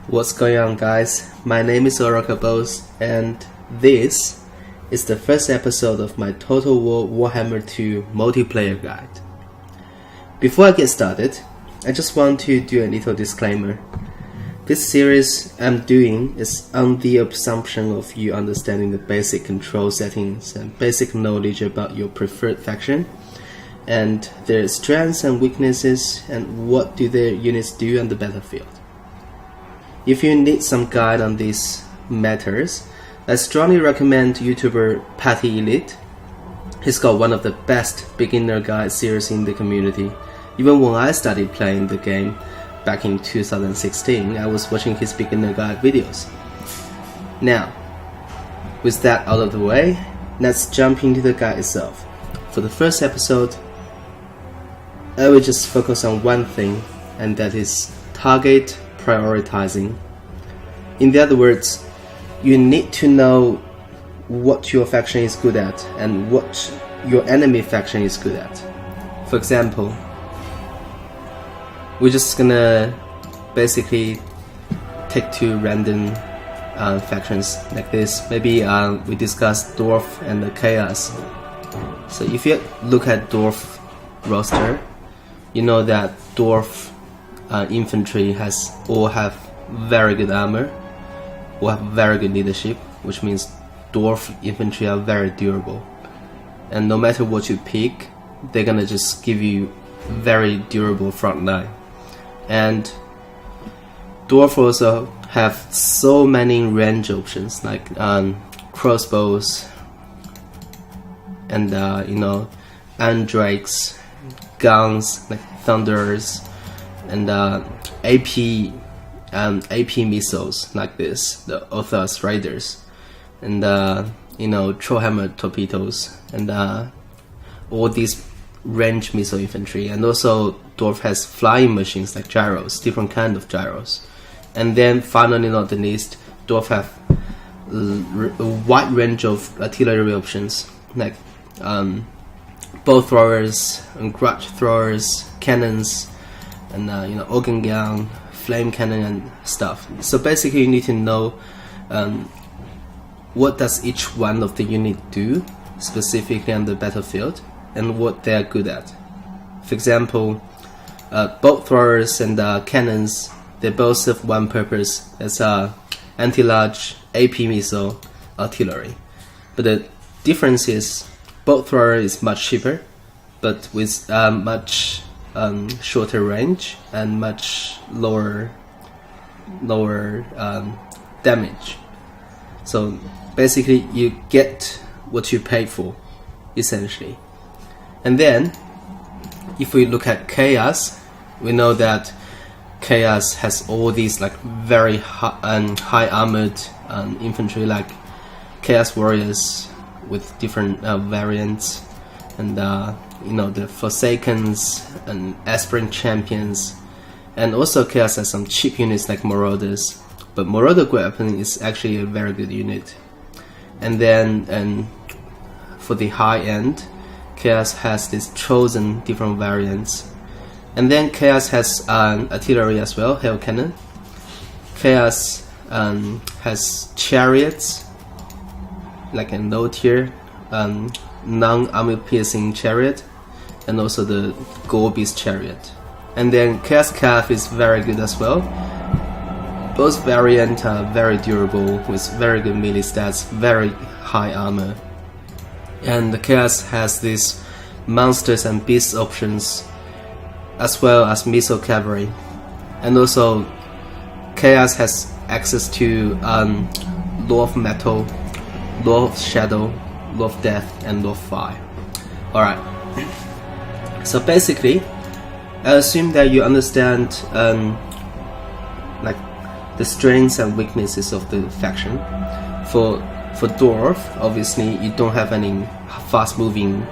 What's going on, guys? My name is Oracabos, and this is the first episode of my Total War Warhammer 2 multiplayer guide. Before I get started, I just want to do a little disclaimer. This series I'm doing is on the assumption of you understanding the basic control settings and basic knowledge about your preferred faction, and their strengths and weaknesses, and what do their units do on the battlefield. If you need some guide on these matters, I strongly recommend YouTuber Patty Elite. He's got one of the best beginner guide series in the community. Even when I started playing the game back in 2016, I was watching his beginner guide videos. Now, with that out of the way, let's jump into the guide itself. For the first episode, I will just focus on one thing, and that is target prioritizing. In other words, you need to know what your faction is good at and what your enemy faction is good at. For example, we're just gonna basically take two random factions like this. Maybe we discuss Dwarf and the Chaos. So if you look at Dwarf roster, you know that Dwarf infantry all have very good armor, or have very good leadership, which means Dwarf infantry are very durable. And no matter what you pick, they're gonna just give you very durable front line. And Dwarf also have so many range options, like crossbows and iron drakes, guns like thunders, and AP missiles like this, the Othos Raiders, and Trollhammer torpedoes, and all these range missile infantry. And also Dwarf has flying machines like gyros, different kind of gyros. And then finally, not the least, Dwarf have a wide range of artillery options, like bow throwers and grudge throwers, cannons, and organ gun, flame cannon and stuff. So basically you need to know what does each one of the unit do specifically on the battlefield and what they are good at. For example, bow throwers and cannons, they both serve one purpose as anti-large AP missile artillery. But the difference is bow thrower is much cheaper, but with much shorter range and much lower damage. So basically you get what you pay for, essentially. And then if we look at Chaos, we know that Chaos has all these like very high armored infantry, like Chaos Warriors with different variants, and the Forsakens and Aspirin Champions. And also Chaos has some cheap units like Marauders, but Marauder Weapon is actually a very good unit. And then for the high end, Chaos has these chosen different variants. And then Chaos has artillery as well, Hail Cannon. Chaos has chariots, like a low tier non-armor piercing chariot, and also the Gore Beast chariot. And then Chaos Calf is very good as well. Both variants are very durable with very good melee stats, very high armor. And the Chaos has these monsters and beasts options, as well as missile cavalry. And also Chaos has access to Law of Metal, Law of Shadow, Law of Death, and Law of Fire. Alright, so basically I assume that you understand like the strengths and weaknesses of the faction. For Dwarf, obviously you don't have any fast moving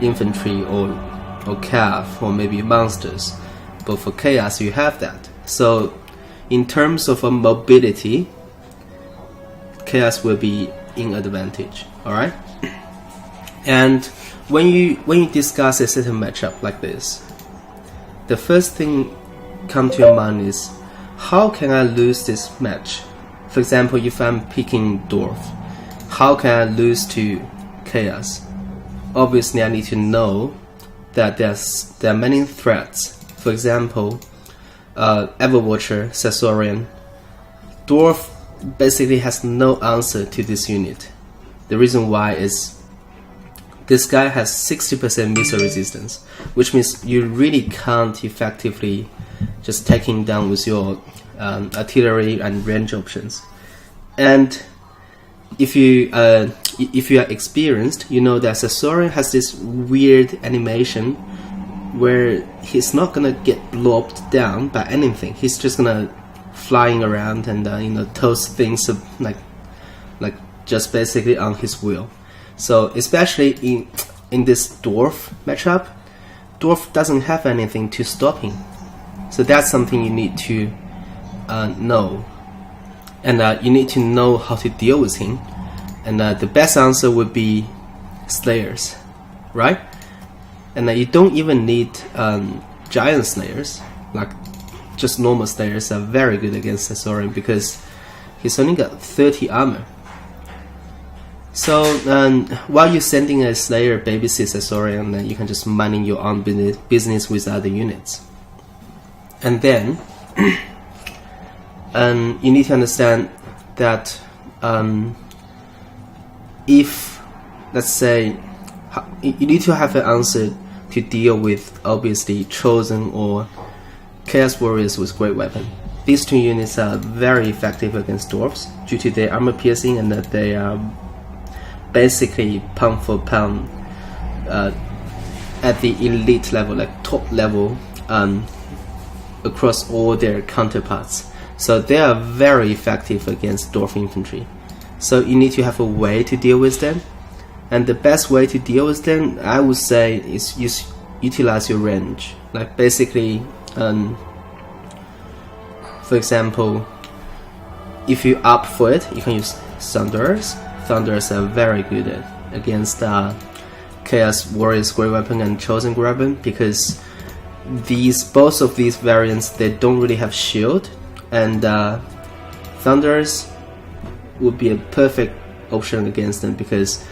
infantry or cav or maybe monsters, but for Chaos you have that. So in terms of mobility, Chaos will be in advantage. Alright? And when you discuss a certain matchup like this, the first thing come to your mind is how can I lose this match? For example, if I'm picking Dwarf, how can I lose to Chaos? Obviously, I need to know that there are many threats. For example, Everwatcher, Sensorian, Dwarf basically has no answer to this unit. The reason why is this guy has 60% missile resistance, which means you really can't effectively just take him down with your artillery and range options. And if you are experienced, you know that Sensorian has this weird animation where he's not gonna get lobbed down by anything. He's just gonna flying around and toast things like just basically on his will. So especially in this Dwarf matchup, Dwarf doesn't have anything to stop him. So that's something you need to know, and you need to know how to deal with him. And the best answer would be Slayers, right? And you don't even need giant Slayers. Like just normal Slayers are very good against Sensorian because he's only got 30 armor. So while you're sending a Slayer babysit Sensorian, then you can just minding your own business with other units. And then you need to understand that if, let's say, you need to have an answer to deal with obviously Chosen or Chaos Warriors with Great Weapon. These two units are very effective against Dwarves due to their armor piercing and that they are basically pound for pound at the elite level, like top level, across all their counterparts. So they are very effective against Dwarf infantry. So you need to have a way to deal with them, and the best way to deal with them, I would say, is utilize your range. Like basically, for example, if you opt for it, you can use Thunderers. Thunderers are very good against Chaos Warriors Great Weapon and Chosen Great Weapon because both of these variants, they don't really have shield, and Thunderers would be a perfect option against them because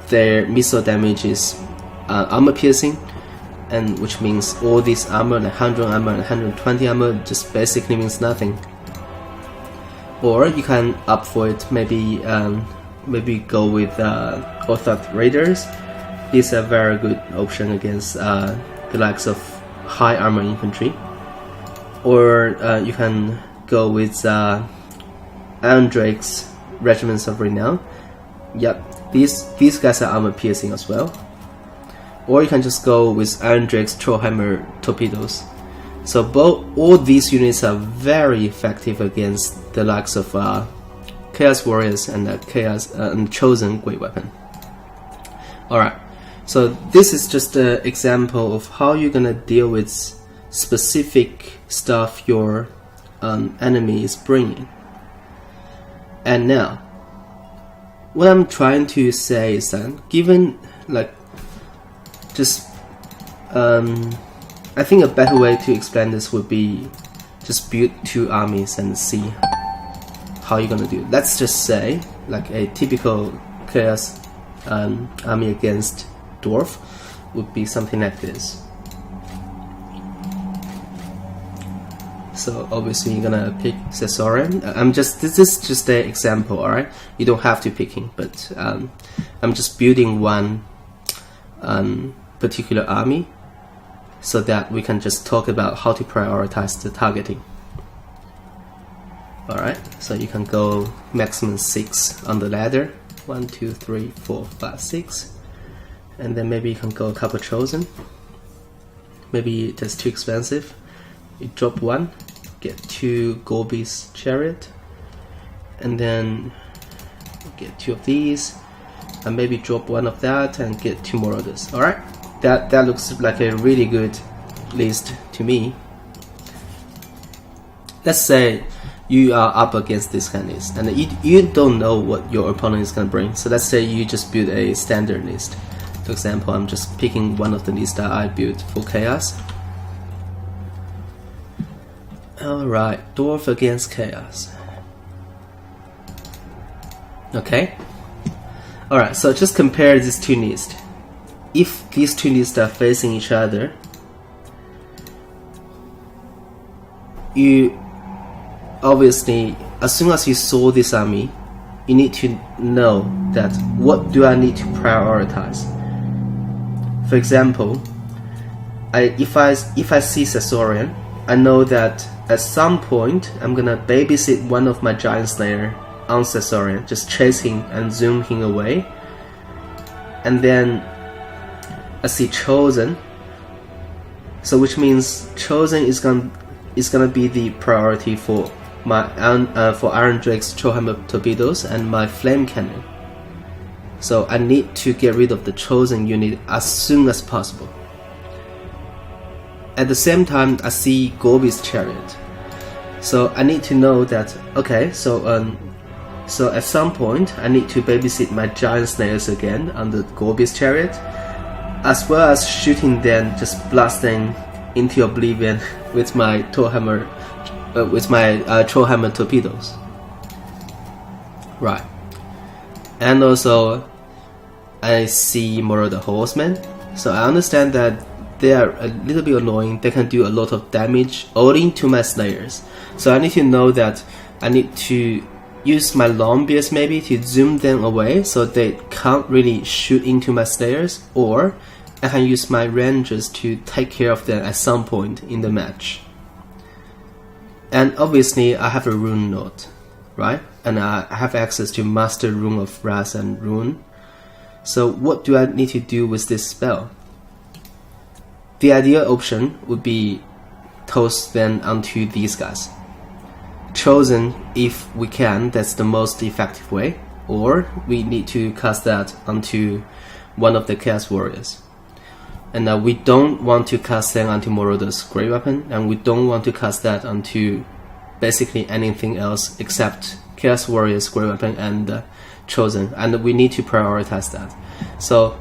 their missile damage is armor piercing, and which means all this armor, like 100 armor and 120 armor, just basically means nothing. Or you can opt for it, maybe go with Orthodox Raiders. These are very good option against the likes of high armor infantry. Or you can go with Iron Drake's Regiments of Renown. Yep, these guys are armor piercing as well. Or you can just go with Iron Drake's Trollhammer torpedoes. So all these units are very effective against the likes of Chaos Warriors and Chaos and Chosen Great Weapon. Alright, so this is just an example of how you're gonna deal with specific stuff your enemy is bringing. And now, what I'm trying to say is that given like just I think a better way to explain this would be just build two armies and see how you're gonna do it. Let's just say like a typical Chaos army against Dwarf would be something like this. So obviously you're gonna pick Sensorian. This is just an example, alright? You don't have to pick him, but I'm just building one particular army so that we can just talk about how to prioritize the targeting. Alright, so you can go maximum 6 on the ladder. 1, 2, 3, 4, 5, 6. And then maybe you can go a couple Chosen. Maybe that's too expensive. You drop 1, get 2 Golby's Chariot, and then get 2 of these, and maybe drop 1 of that and get 2 more others. Alright, that looks like a really good list to me. Let's say you are up against this kind of list and you don't know what your opponent is going to bring. So let's say you just build a standard list. For example, I'm just picking one of the lists that I built for Chaos. Alright, Dwarf against Chaos. Okay. Alright, so just compare these two lists. If these two lists are facing each other, you obviously, as soon as you saw this army, you need to know that what do I need to prioritize. For example, if I see Caesarion, I know that at some point I'm gonna babysit one of my Giant Slayer on Caesarion, just chase him and zoom him away. And then I see Chosen, so which means Chosen is gonna be the priority for my Iron Drake's Warhammer torpedoes and my Flame Cannon. So I need to get rid of the Chosen unit as soon as possible. At the same time, I see Gobi's Chariot, so I need to know that, okay, so at some point I need to babysit my Giant Slayers again on the Gobi's Chariot, as well as shooting them, just blasting into oblivion with my Trollhammer torpedoes. Right. And also I see Marauder Horsemen, so I understand that they are a little bit annoying. They can do a lot of damage owing to my Slayers, so I need to know that I need to use my Longbeards maybe to zoom them away so they can't really shoot into my Slayers, or I can use my Rangers to take care of them at some point in the match. And obviously I have a Rune Node, right? And I have access to Master Rune of Wrath and Rune. So what do I need to do with this spell? The ideal option would be toss them onto these guys. Chosen, if we can, that's the most effective way, or we need to cast that onto one of the Chaos Warriors. And we don't want to cast them onto Marauder's Great Weapon, and we don't want to cast that onto basically anything else except Chaos Warrior's Great Weapon and Chosen, and we need to prioritize that. So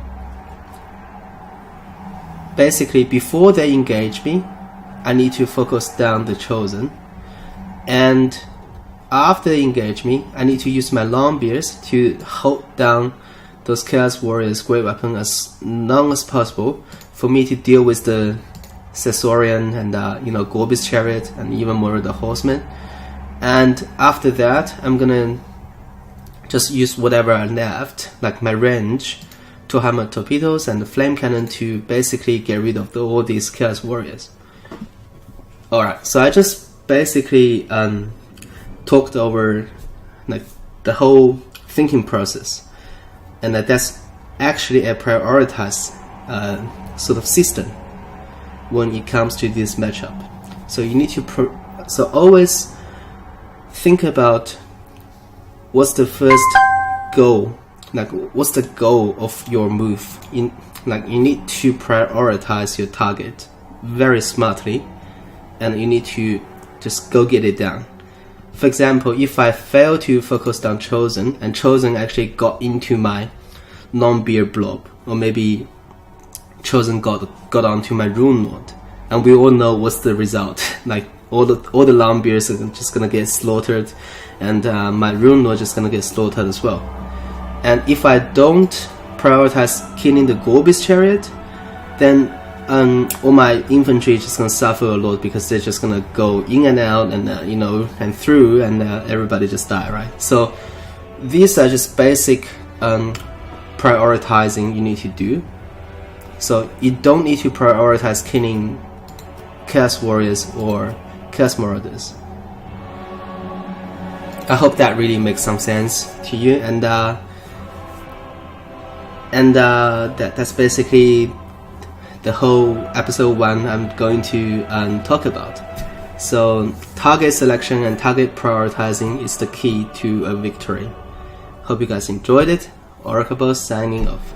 basically, before they engage me, I need to focus down the Chosen, and after they engage me, I need to use my Longbeards to hold down those Chaos Warriors' Great Weapon as long as possible for me to deal with the Caesarion and Gobi's Chariot and even more of the Horsemen. And after that, I'm gonna just use whatever I left, like my range, Warhammer torpedoes and the Flame Cannon, to basically get rid of all these Chaos Warriors. Alright, so I just basically talked over like the whole thinking process, and that's actually a prioritized sort of system when it comes to this matchup. So you need to so always think about what's the first goal, like what's the goal of your move. Like you need to prioritize your target very smartly, and you need to just go get it done. For example, if I fail to focus on Chosen, and Chosen actually got into my Longbeard blob, or maybe Chosen got onto my Rune Node, and we all know what's the result. Like all the Longbeards are just gonna get slaughtered, and my Rune Node just gonna get slaughtered as well. And if I don't prioritize killing the Gobi's Chariot, then all my infantry is just gonna suffer a lot, because they're just gonna go in and out and and through, and everybody just die, right? So these are just basic prioritizing you need to do. So you don't need to prioritize killing Chaos Warriors or Chaos Marauders. I hope that really makes some sense to you, and that's basically the whole episode 1 I'm going to talk about. So target selection and target prioritizing is the key to a victory. Hope you guys enjoyed it. Oracle signing off.